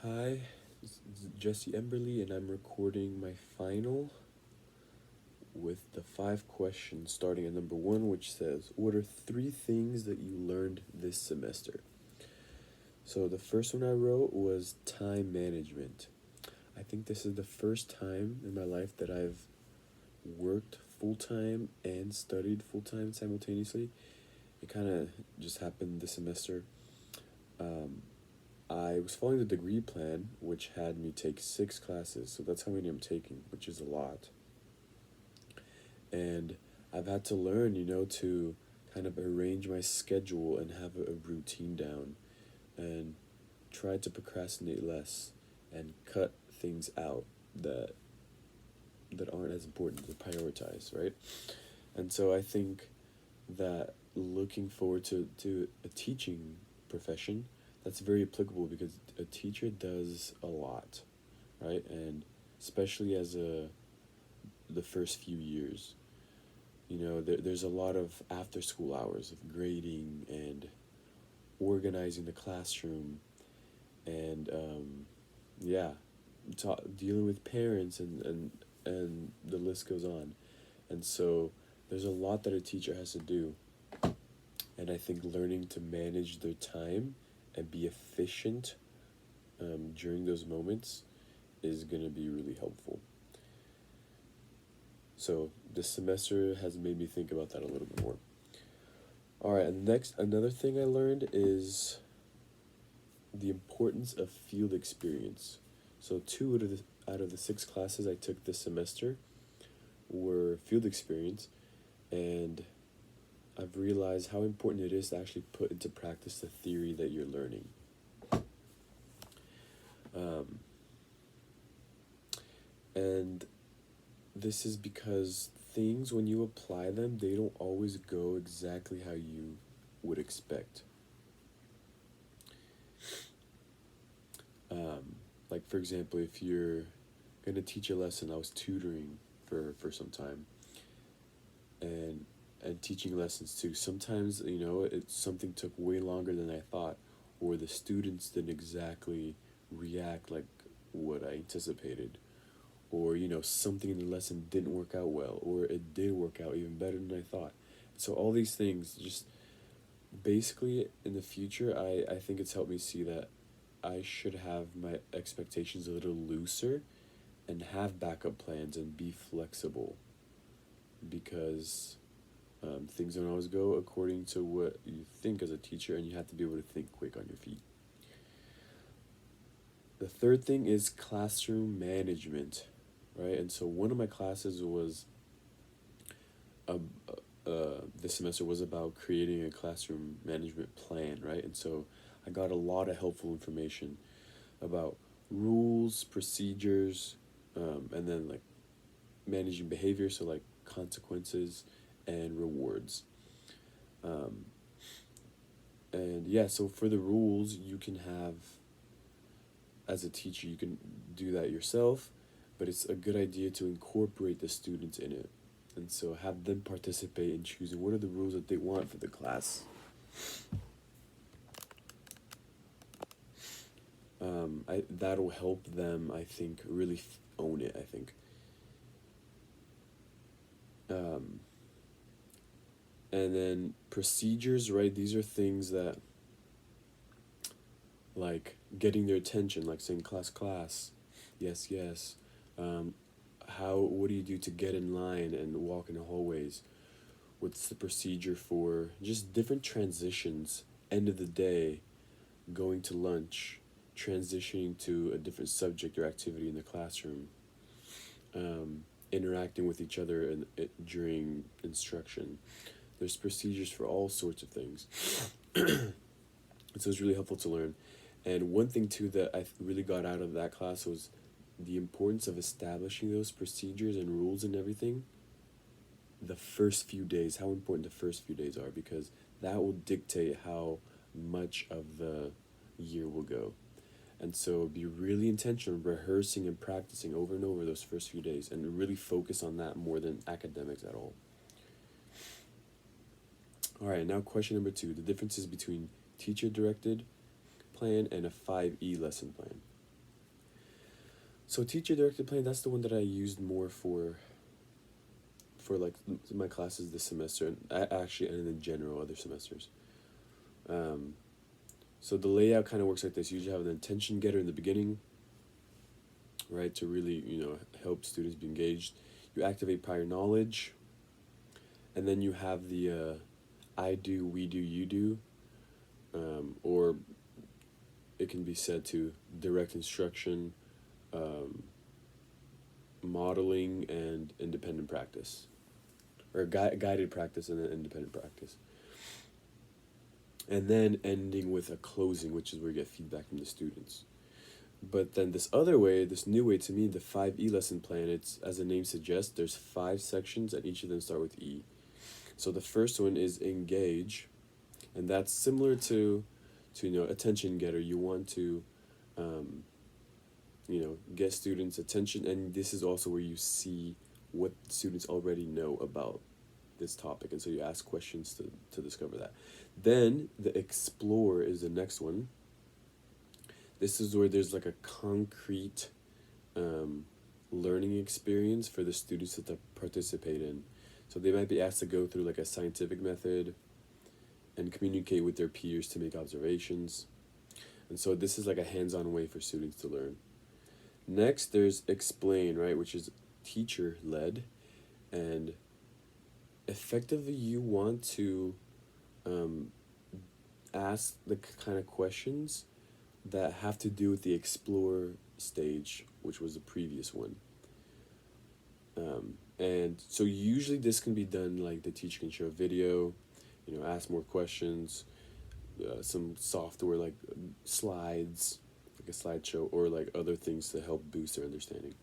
Hi, this is Jesse Emberly, and I'm recording my final with the 5 questions, starting at number 1, which says, what are 3 things that you learned this semester? So the first one I wrote was time management. I think this is the first time in my life that I've worked full time and studied full time simultaneously. It kind of just happened this semester. Um, I was following the degree plan, which had me take 6 classes, so that's how many I'm taking, which is a lot. And I've had to learn, to kind of arrange my schedule and have a routine down and try to procrastinate less and cut things out that aren't as important to prioritize, right? And so I think that looking forward to a teaching profession, that's very applicable because a teacher does a lot, right? And especially as the first few years, there's a lot of after school hours of grading and organizing the classroom and yeah, dealing with parents and the list goes on. And so there's a lot that a teacher has to do. And I think learning to manage their time and be efficient during those moments is going to be really helpful. So this semester has made me think about that a little bit more. All right, and next, another thing I learned is the importance of field experience. So 2 out of the 6 classes I took this semester were field experience, and I've realized how important it is to actually put into practice the theory that you're learning. And this is because things, when you apply them, they don't always go exactly how you would expect. Like, for example, if you're going to teach a lesson, I was tutoring for some time, and teaching lessons too. Sometimes, something took way longer than I thought, or the students didn't exactly react like what I anticipated, or, something in the lesson didn't work out well, or it did work out even better than I thought. So all these things, just basically in the future, I think it's helped me see that I should have my expectations a little looser and have backup plans and be flexible, because things don't always go according to what you think as a teacher, and you have to be able to think quick on your feet. The third thing is classroom management, right? And so one of my classes was this semester was about creating a classroom management plan, right? And so I got a lot of helpful information about rules, procedures, and then like managing behavior, so like consequences and rewards. And yeah, so for the rules, you can have, as a teacher, you can do that yourself, but it's a good idea to incorporate the students in it. And so have them participate in choosing what are the rules that they want for the class. That'll help them, I think, really own it, I think. And then procedures, right? These are things that, like getting their attention, like saying class, yes, yes. What do you do to get in line and walk in the hallways? What's the procedure for just different transitions? End of the day, going to lunch, transitioning to a different subject or activity in the classroom, interacting with each other during instruction. There's procedures for all sorts of things. And so it's really helpful to learn. And one thing too that I really got out of that class was the importance of establishing those procedures and rules and everything the first few days, how important the first few days are, because that will dictate how much of the year will go. And so be really intentional, rehearsing and practicing over and over those first few days, and really focus on that more than academics at all. All right, now question number 2, the differences between teacher-directed plan and a 5E lesson plan. So teacher directed plan, that's the one that I used more for like my classes this semester, and actually and in general other semesters. Um, so the layout kind of works like this. You usually have an attention getter in the beginning, right, to really help students be engaged. You activate prior knowledge, and then you have the I do, we do, you do, or it can be said to direct instruction, um, modeling, and independent practice, or guided practice and then independent practice. And then ending with a closing, which is where you get feedback from the students. But then this other way, this new way, to me, the 5E lesson plan, it's, as the name suggests, there's 5 sections and each of them start with E. So the first one is engage, and that's similar to attention getter. You want to get students' attention, and this is also where you see what students already know about this topic, and so you ask questions to discover that. Then the explore is the next one. This is where there's like a concrete learning experience for the students to participate in. So they might be asked to go through like a scientific method and communicate with their peers to make observations. And so this is like a hands-on way for students to learn. Next, there's explain, right, which is teacher-led, and effectively you want to ask the kind of questions that have to do with the explore stage, which was the previous one. And so usually this can be done like the teacher can show a video, ask more questions, some software like slides, like a slideshow, or like other things to help boost their understanding.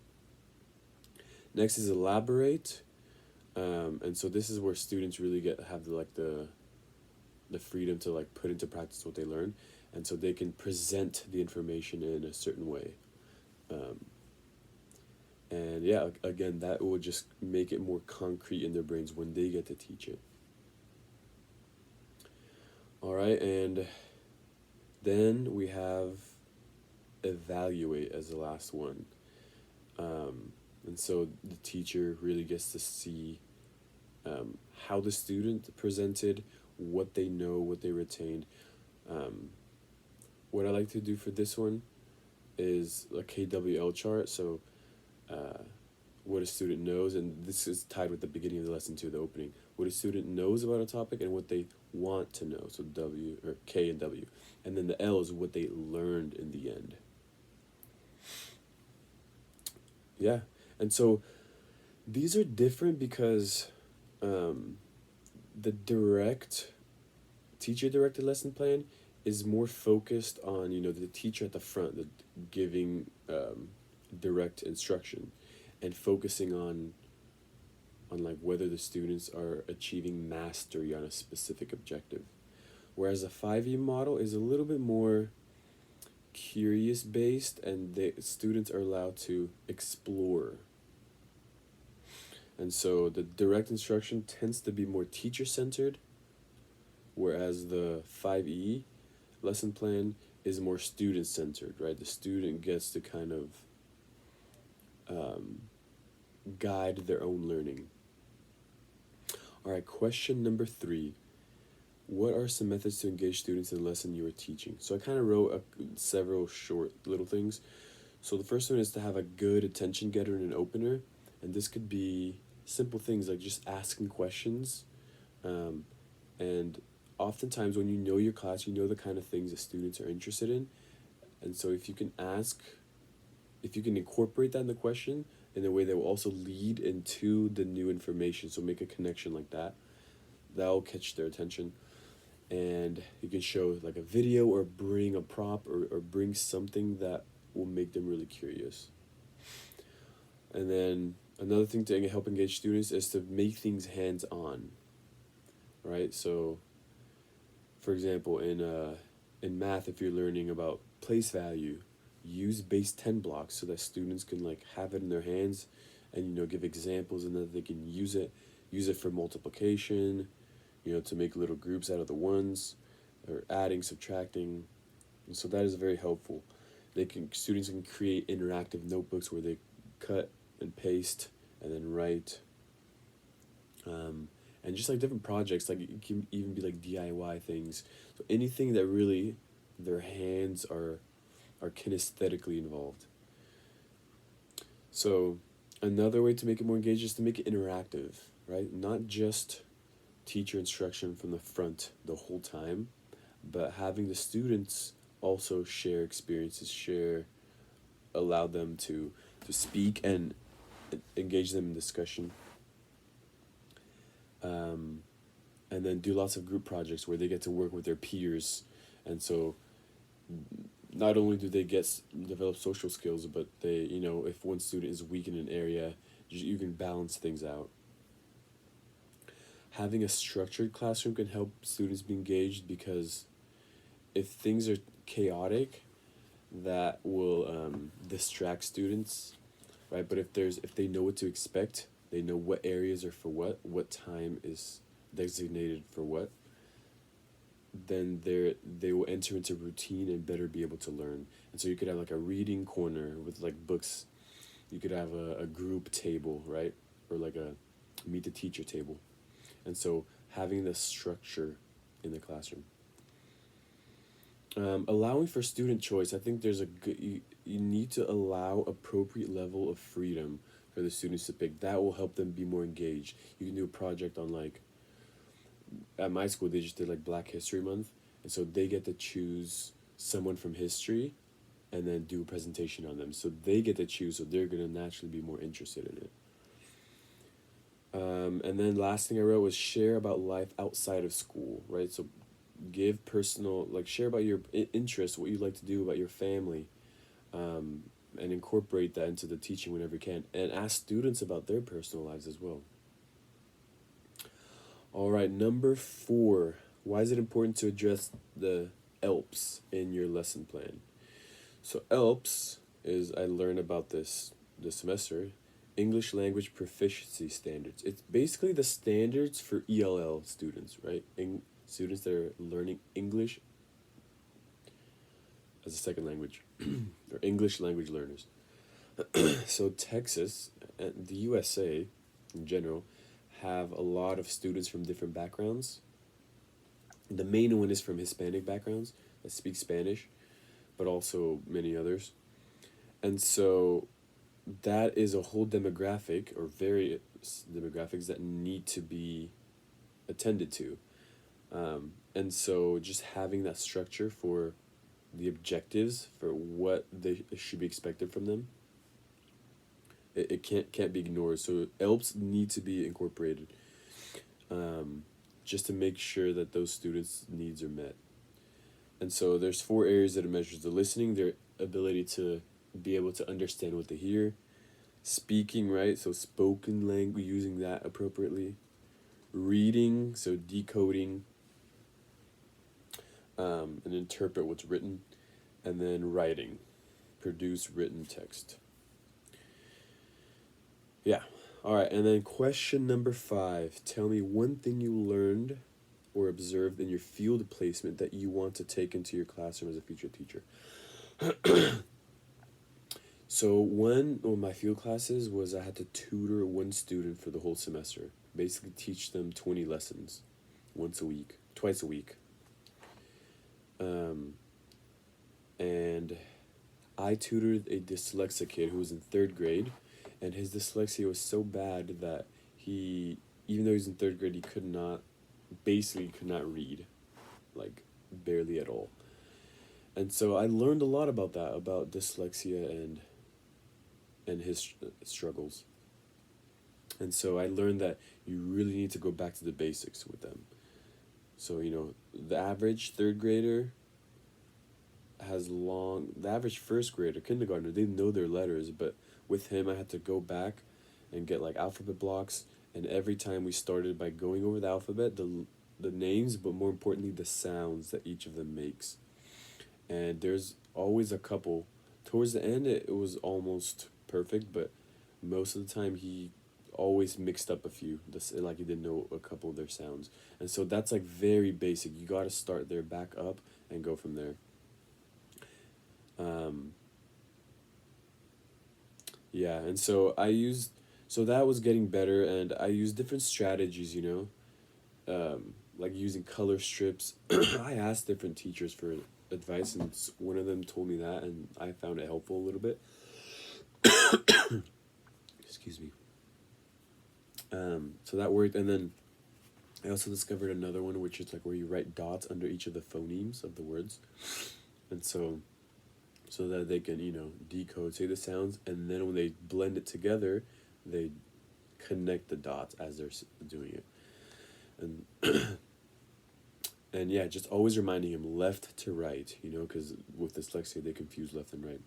Next is elaborate, and so this is where students really have the freedom to like put into practice what they learn, and so they can present the information in a certain way. And yeah, again, that will just make it more concrete in their brains when they get to teach it. All right, and then we have evaluate as the last one. And so the teacher really gets to see how the student presented, what they know, what they retained. What I like to do for this one is a KWL chart. So what a student knows, and this is tied with the beginning of the lesson too, the opening. What a student knows about a topic and what they want to know. So W, or K and W. And then the L is what they learned in the end. Yeah. And so these are different because the teacher-directed lesson plan is more focused on, the teacher at the front, the giving direct instruction, and focusing on like whether the students are achieving mastery on a specific objective. Whereas a 5E model is a little bit more curious based, and the students are allowed to explore. And so the direct instruction tends to be more teacher-centered, whereas the 5E lesson plan is more student-centered, right? The student gets to kind of guide their own learning. All right, question number 3. What are some methods to engage students in the lesson you are teaching? So I kind of wrote several short little things. So the first one is to have a good attention getter and an opener. And this could be simple things like just asking questions. And oftentimes when you know your class, you know the kind of things that students are interested in. And so if you can incorporate that in the question in a way that will also lead into the new information, so make a connection like that, that'll catch their attention. And you can show like a video or bring a prop or bring something that will make them really curious. And then another thing to help engage students is to make things hands-on, right? So, for example, in math, if you're learning about place value, use base 10 blocks so that students can like have it in their hands and give examples, and that they can use it for multiplication, to make little groups out of the ones, or adding, subtracting. And so that is very helpful. Students can create interactive notebooks where they cut and paste and then write. And just like different projects, like it can even be like DIY things. So anything that really their hands are kinesthetically involved. So another way to make it more engaged is to make it interactive, right? Not just teacher instruction from the front the whole time, but having the students also share experiences, allow them to speak and engage them in discussion. And then do lots of group projects where they get to work with their peers, and so not only do they develop social skills, but they, if one student is weak in an area, you can balance things out. Having a structured classroom can help students be engaged, because if things are chaotic, that will distract students, right? But if they know what to expect, they know what areas are for what time is designated for what, then they will enter into routine and better be able to learn. And so you could have like a reading corner with like books. You could have a group table, right? Or like a meet the teacher table. And so having the structure in the classroom. Allowing for student choice. I think there's you need to allow appropriate level of freedom for the students to pick. That will help them be more engaged. You can do a project on like, at my school they just did like Black History Month, and so they get to choose someone from history and then do a presentation on them. So they get to choose, so they're gonna naturally be more interested in it. And then last thing I wrote was share about life outside of school, right? So give personal, like share about your interests, what you like to do, about your family, and incorporate that into the teaching whenever you can, and ask students about their personal lives as well. All right, number 4, why is it important to address the ELPs in your lesson plan? So ELPs is, I learned about this semester, English Language Proficiency Standards. It's basically the standards for ELL students, right? Students that are learning English as a second language, or English language learners. So Texas and the USA in general have a lot of students from different backgrounds. The main one is from Hispanic backgrounds that speak Spanish, but also many others. And so that is a whole demographic, or various demographics that need to be attended to. And so just having that structure for the objectives for what they should be expected from them, it can't be ignored. So ELPs need to be incorporated, just to make sure that those students' needs are met. And so there's 4 areas that it measures: the listening, their ability to be able to understand what they hear; speaking, right? So spoken language, using that appropriately; reading, so decoding, and interpret what's written; and then writing, produce written text. Yeah. All right, and then question number 5. Tell me one thing you learned or observed in your field placement that you want to take into your classroom as a future teacher. So one of my field classes was I had to tutor one student for the whole semester. Basically teach them 20 lessons twice a week. And I tutored a dyslexic kid who was in 3rd grade, and his dyslexia was so bad that he, even though he was in 3rd grade, he could not read, like barely at all. And so I learned a lot about that, about dyslexia and his struggles. And so I learned that you really need to go back to the basics with them. So, the average 3rd grader the average 1st grader, kindergartner, they know their letters, but with him I had to go back and get like alphabet blocks, and every time we started by going over the alphabet, the names, but more importantly the sounds that each of them makes. And there's always a couple. Towards the end it was almost perfect, but most of the time he always mixed up a few, like he didn't know a couple of their sounds. And so that's like very basic. You got to start there, back up, and go from there. Yeah, and so I used, so that was getting better, and I used different strategies, like using color strips. I asked different teachers for advice, and one of them told me that, and I found it helpful a little bit. Excuse me. So that worked, and then I also discovered another one, which is like where you write dots under each of the phonemes of the words, and so that they can decode, say the sounds, and then when they blend it together, they connect the dots as they're doing it, and and yeah, just always reminding him left to right, because with dyslexia they confuse left and right,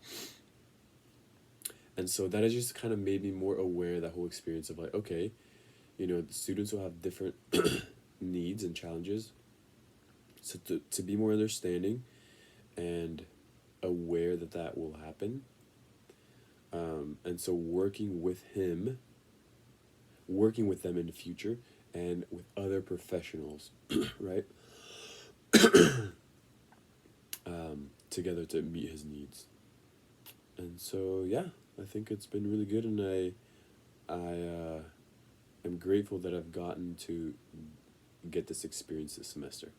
and so that has just kind of made me more aware of that whole experience of like, okay, the students will have different needs and challenges, so to be more understanding and aware that that will happen, and so working with them in the future and with other professionals, right, together to meet his needs. And so yeah, I think it's been really good, and I am grateful that I've gotten to get this experience this semester.